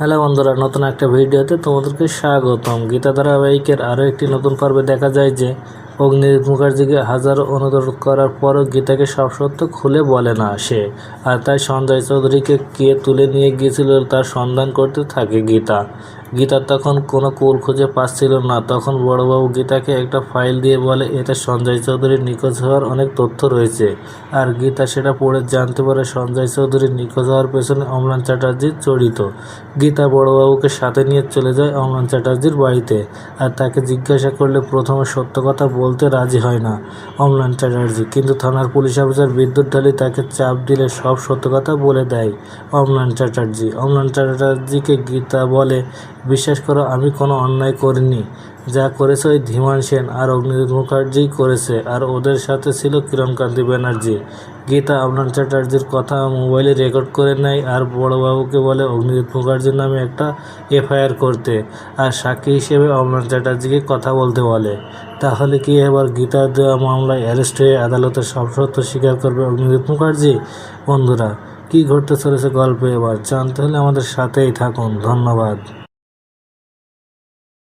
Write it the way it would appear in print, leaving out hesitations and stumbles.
Hello বন্ধুরা, নতুন একটা ভিডিওতে তোমাদেরকে স্বাগতম। গীতা ধারাবাহিকের আরও একটি নতুন পর্বে দেখা যায় যে অগ্নিজিৎ মুখার্জিকে হাজারো অনুরোধ করার পরও গীতাকে সব সত্য খুলে বলে না সে, আর তাই সঞ্জয় চৌধুরীকে কে তুলে নিয়ে গিয়েছিল তার সন্ধান করতে থাকে গীতা তখন কোনো কুল খুঁজে পাচ্ছিল না। তখন বড়বাবু গীতাকে একটা ফাইল দিয়ে বলে এতে সঞ্জয় চৌধুরীর নিখোঁজ হওয়ার অনেক তথ্য রয়েছে, আর গীতা সেটা পড়ে জানতে পারে সঞ্জয় চৌধুরীর নিখোঁজ হওয়ার পেছনে অম্লান চ্যাটার্জি জড়িত। গীতা বড়বাবুকে সাথে নিয়ে চলে যায় অম্লান চ্যাটার্জির বাড়িতে, আর তাকে জিজ্ঞাসা করলে প্রথমে সত্য কথা বলতে রাজি হয় না অম্লান চ্যাটার্জি, কিন্তু থানার পুলিশ অফিসার বিদ্যুৎ ঢালি তাকে চাপ দিলে সব সত্য কথা বলে দেয় অম্লান চ্যাটার্জিকে গীতা বলে, বিশ্বাস করো আমি কোনো অন্যায় করিনি, যা করেছে ওই ধীমান সেন আর অগ্নিজিৎ মুখার্জিই করেছে, আর ওদের সাথে ছিল কিরণকান্তি ব্যানার্জি। গীতা অম্লান চ্যাটার্জির কথা মোবাইলে রেকর্ড করে নেয় আর বড়বাবুকে বলে অগ্নিজিৎ মুখার্জির নামে একটা এফআইআর করতে, আর সাক্ষী হিসেবে অম্লান চ্যাটার্জিকে কথা বলতে বলে। তাহলে কি এবার গীতার দেওয়া মামলায় অ্যারেস্ট হয়ে আদালতে সব সত্য স্বীকার করবে অগ্নিজিৎ মুখার্জি? বন্ধুরা, কী ঘটতে চলেছে গল্পে এবার জানতে হলে আমাদের সাথেই থাকুন। ধন্যবাদ।